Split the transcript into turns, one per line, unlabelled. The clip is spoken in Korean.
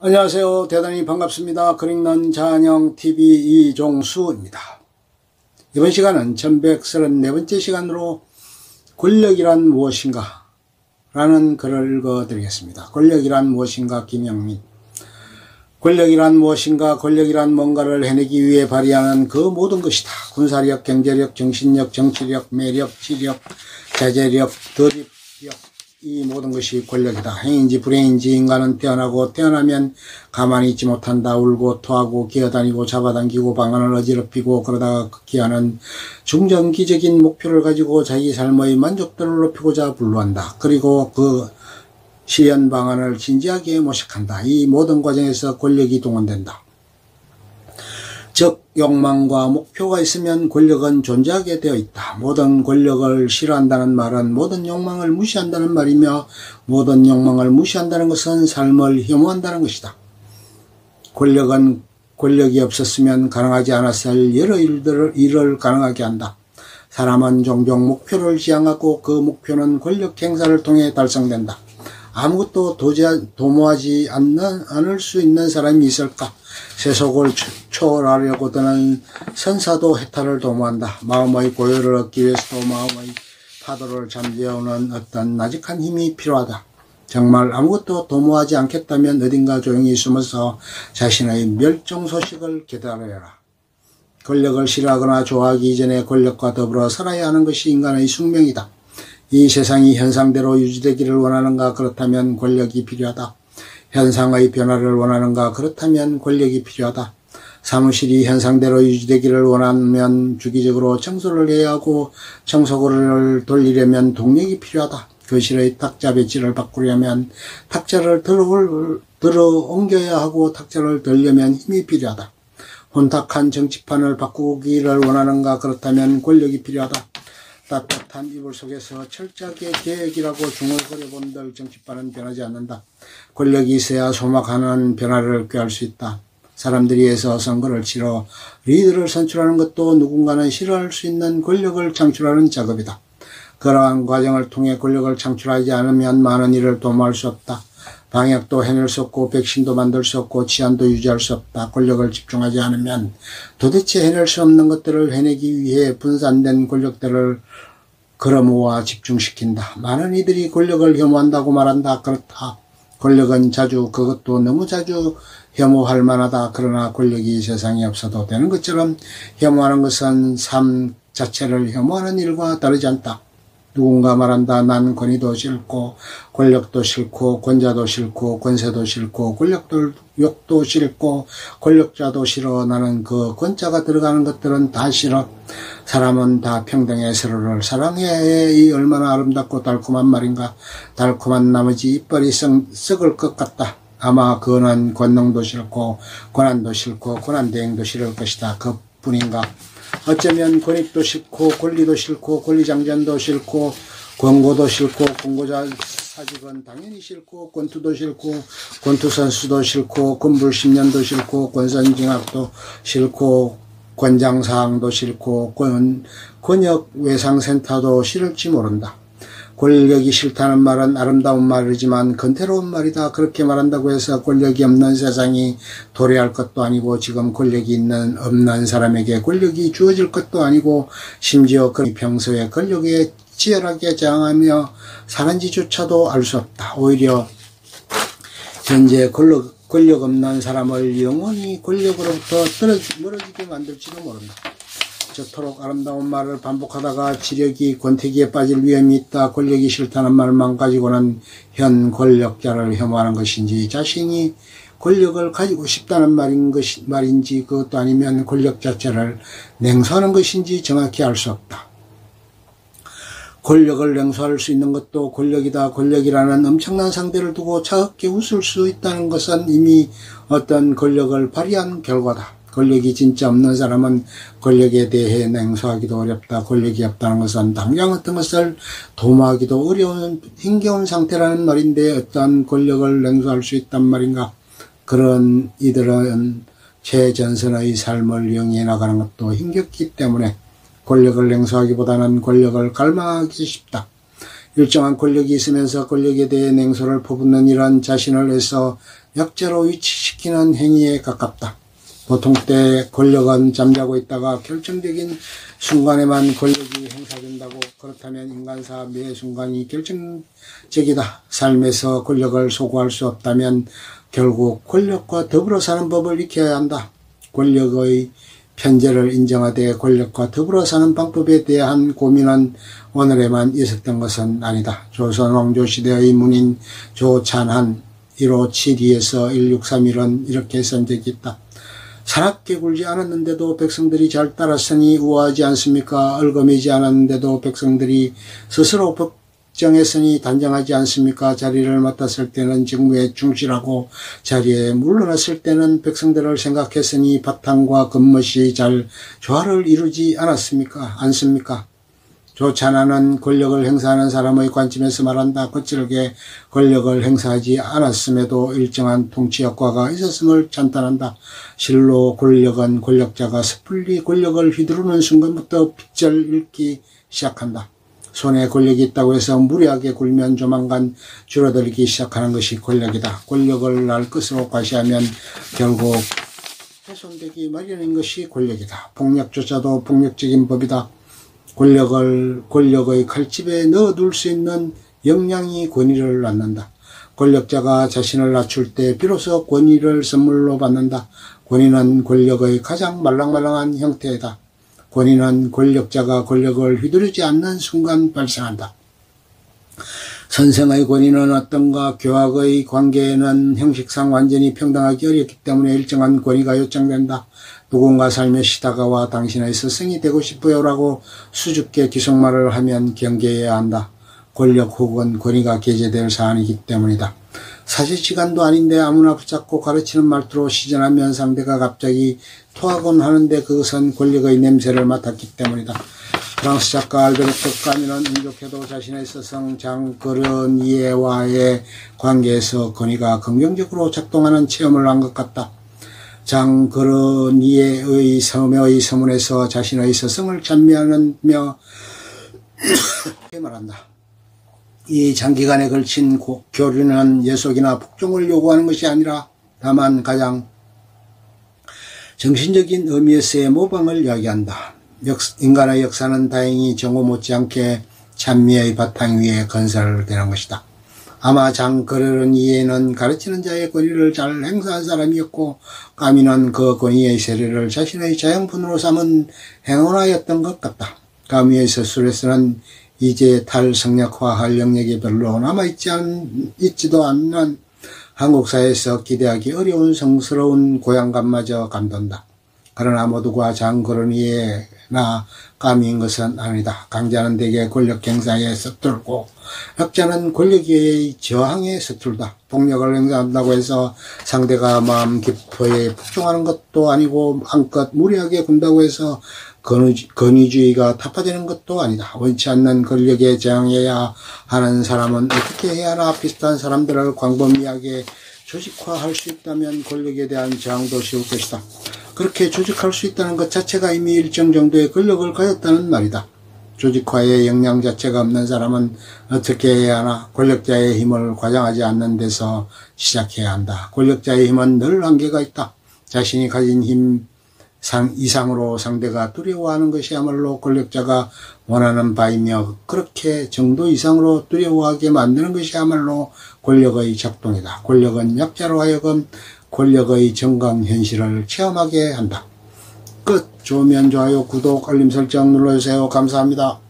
안녕하세요. 대단히 반갑습니다. 그릭넌 잔영TV 이종수입니다. 이번 시간은 1134번째 시간으로 권력이란 무엇인가 라는 글을 읽어드리겠습니다. 권력이란 무엇인가 김영민. 권력이란 무엇인가? 권력이란 뭔가를 해내기 위해 발휘하는 그 모든 것이다. 군사력, 경제력, 정신력, 정치력, 매력, 지력, 자제력, 드립력, 이 모든 것이 권력이다. 행인지 불행인지 인간은 태어나면 가만히 있지 못한다. 울고 토하고 기어다니고 잡아당기고 방안을 어지럽히고 그러다가 기하는 중정기적인 목표를 가지고 자기 삶의 만족도를 높이고자 분류한다. 그리고 그 실현 방안을 진지하게 모색한다. 이 모든 과정에서 권력이 동원된다. 즉 욕망과 목표가 있으면 권력은 존재하게 되어 있다. 모든 권력을 싫어한다는 말은 모든 욕망을 무시한다는 말이며, 모든 욕망을 무시한다는 것은 삶을 혐오한다는 것이다. 권력이 없었으면 가능하지 않았을 여러 일을 가능하게 한다. 사람은 종종 목표를 지향하고 그 목표는 권력 행사를 통해 달성된다. 아무것도 도모하지 않을 수 있는 사람이 있을까? 세속을 초월하려고 드는 선사도 해탈을 도모한다. 마음의 고요를 얻기 위해서도 마음의 파도를 잠재우는 어떤 나직한 힘이 필요하다. 정말 아무것도 도모하지 않겠다면 어딘가 조용히 숨어서 자신의 멸종 소식을 기다려라. 권력을 싫어하거나 좋아하기 이전에 권력과 더불어 살아야 하는 것이 인간의 숙명이다. 이 세상이 현상대로 유지되기를 원하는가? 그렇다면 권력이 필요하다. 현상의 변화를 원하는가? 그렇다면 권력이 필요하다. 사무실이 현상대로 유지되기를 원하면 주기적으로 청소를 해야 하고, 청소를 돌리려면 동력이 필요하다. 거실의 탁자 배치를 바꾸려면 탁자를 들어 옮겨야 하고, 탁자를 들려면 힘이 필요하다. 혼탁한 정치판을 바꾸기를 원하는가? 그렇다면 권력이 필요하다. 따뜻한 이불 속에서 철저하게 계획이라고 중얼거려본들 정치판은 변하지 않는다. 권력이 있어야 소망하는 변화를 꾀할 수 있다. 사람들이 해서 선거를 치러 리더를 선출하는 것도 누군가는 싫어할 수 있는 권력을 창출하는 작업이다. 그러한 과정을 통해 권력을 창출하지 않으면 많은 일을 도모할 수 없다. 방역도 해낼 수 없고 백신도 만들 수 없고 치안도 유지할 수 없다. 권력을 집중하지 않으면 도대체 해낼 수 없는 것들을 해내기 위해 분산된 권력들을 걸어모아 집중시킨다. 많은 이들이 권력을 혐오한다고 말한다. 그렇다. 권력은 자주, 그것도 너무 자주 혐오할 만하다. 그러나 권력이 세상에 없어도 되는 것처럼 혐오하는 것은 삶 자체를 혐오하는 일과 다르지 않다. 누군가 말한다. 난 권위도 싫고 권력도 싫고 권자도 싫고 권세도 싫고 권력도 싫고 권력자도 싫어. 나는 그 권자가 들어가는 것들은 다 싫어. 사람은 다 평등해. 서로를 사랑해. 이 얼마나 아름답고 달콤한 말인가. 달콤한 나머지 이빨이 썩을 것 같다. 아마 그는 권능도 싫고 권한도 싫고 권한대행도 싫을 것이다. 그뿐인가. 어쩌면 권익도 싫고 권리도 싫고 권리장전도 싫고 권고도 싫고 권고자 사직은 당연히 싫고 권투도 싫고 권투선수도 싫고 권불신년도 싫고 권선징악도 싫고 권장사항도 싫고 권역외상센터도 싫을지 모른다. 권력이 싫다는 말은 아름다운 말이지만 건태로운 말이다. 그렇게 말한다고 해서 권력이 없는 세상이 도래할 것도 아니고, 지금 권력이 없는 사람에게 권력이 주어질 것도 아니고, 심지어 그 평소에 권력에 치열하게 저항하며 사는지조차도 알 수 없다. 오히려 현재 권력 없는 사람을 영원히 권력으로부터 멀어지게 만들지도 모른다. 저토록 아름다운 말을 반복하다가 지력이 권태기에 빠질 위험이 있다. 권력이 싫다는 말만 가지고는 현 권력자를 혐오하는 것인지, 자신이 권력을 가지고 싶다는 말인지, 그것도 아니면 권력 자체를 냉소하는 것인지 정확히 알 수 없다. 권력을 냉소할 수 있는 것도 권력이다. 권력이라는 엄청난 상대를 두고 차갑게 웃을 수 있다는 것은 이미 어떤 권력을 발휘한 결과다. 권력이 진짜 없는 사람은 권력에 대해 냉소하기도 어렵다. 권력이 없다는 것은 당장 어떤 것을 도모하기도 어려운 힘겨운 상태라는 말인데, 어떤 권력을 냉소할 수 있단 말인가. 그런 이들은 최전선의 삶을 영위해 나가는 것도 힘겹기 때문에 권력을 냉소하기보다는 권력을 갈망하기 쉽다. 일정한 권력이 있으면서 권력에 대해 냉소를 퍼붓는 이런 자신을 해서 역자로 위치시키는 행위에 가깝다. 보통 때 권력은 잠자고 있다가 결정적인 순간에만 권력이 행사된다고. 그렇다면 인간사 매 순간이 결정적이다. 삶에서 권력을 소구할 수 없다면 결국 권력과 더불어 사는 법을 익혀야 한다. 권력의 편재를 인정하되 권력과 더불어 사는 방법에 대한 고민은 오늘에만 있었던 것은 아니다. 조선 왕조 시대의 문인 조찬한 1572에서 1631은 이렇게 쓴 적이 있다. 사납게 굴지 않았는데도 백성들이 잘 따랐으니 우아하지 않습니까? 얼거매지 않았는데도 백성들이 스스로 법정했으니 단정하지 않습니까? 자리를 맡았을 때는 직무에 충실하고 자리에 물러났을 때는 백성들을 생각했으니 바탕과 겉멋이 잘 조화를 이루지 않습니까? 조찬하는 권력을 행사하는 사람의 관점에서 말한다. 거칠게 권력을 행사하지 않았음에도 일정한 통치 효과가 있었음을 찬탄한다. 실로 권력은 권력자가 섣불리 권력을 휘두르는 순간부터 빗절 잃기 시작한다. 손에 권력이 있다고 해서 무리하게 굴면 조만간 줄어들기 시작하는 것이 권력이다. 권력을 날 것으로 과시하면 결국 훼손되기 마련인 것이 권력이다. 폭력조차도 폭력적인 법이다. 권력의 칼집에 넣어둘 수 있는 역량이 권위를 낳는다. 권력자가 자신을 낮출 때 비로소 권위를 선물로 받는다. 권위는 권력의 가장 말랑말랑한 형태이다. 권위는 권력자가 권력을 휘두르지 않는 순간 발생한다. 선생의 권위는 어떤가? 교학의 관계에는 형식상 완전히 평등하기 어렵기 때문에 일정한 권위가 요청된다. 누군가 살며시 다가와 당신의 스승이 되고 싶어요라고 수줍게 기속말을 하면 경계해야 한다. 권력 혹은 권위가 게재될 사안이기 때문이다. 사제시간도 아닌데 아무나 붙잡고 가르치는 말투로 시전하면 상대가 갑자기 토하곤 하는데 그것은 권력의 냄새를 맡았기 때문이다. 프랑스 작가 알베르토 까뮈는 운 좋게도 자신의 스승 장 그르니에와의 관계에서 권위가 긍정적으로 작동하는 체험을 한 것 같다. 장 그르니에의 섬의 서문에서 자신의 스승을 찬미하며 말한다. 이 장기간에 걸친 교류는 예속이나 복종을 요구하는 것이 아니라 다만 가장 정신적인 의미에서의 모방을 이야기한다. 인간의 역사는 다행히 정오 못지않게 찬미의 바탕 위에 건설되는 것이다. 아마 장 그르니에는 가르치는 자의 권위를 잘 행사한 사람이었고 까뮈는 그 권위의 세례를 자신의 자양분으로 삼은 행운아였던 것 같다. 까뮈의 서술에서는 이제 탈성략화할 영역이 별로 남아있지도 않는 한국 사회에서 기대하기 어려운 성스러운 고향감마저 감돈다. 그러나 모두가 장 그르니에나 까뮈인 것은 아니다. 강자는 대개 권력 행사에 서툴고 약자는 권력의 저항에 서툴다. 폭력을 행사한다고 해서 상대가 마음 깊이 복종하는 것도 아니고 한껏 무리하게 군다고 해서 권위주의가 타파되는 것도 아니다. 원치 않는 권력에 저항해야 하는 사람은 어떻게 해야 하나? 비슷한 사람들을 광범위하게 조직화할 수 있다면 권력에 대한 저항도 쉬울 것이다. 그렇게 조직할 수 있다는 것 자체가 이미 일정 정도의 권력을 가졌다는 말이다. 조직화의 역량 자체가 없는 사람은 어떻게 해야 하나? 권력자의 힘을 과장하지 않는 데서 시작해야 한다. 권력자의 힘은 늘 한계가 있다. 자신이 가진 힘 이상으로 상대가 두려워하는 것이야말로 권력자가 원하는 바이며 그렇게 정도 이상으로 두려워하게 만드는 것이야말로 권력의 작동이다. 권력은 약자로 하여금 권력의 정강 현실을 체험하게 한다. 끝. 좋으면 좋아요, 구독, 알림 설정 눌러주세요. 감사합니다.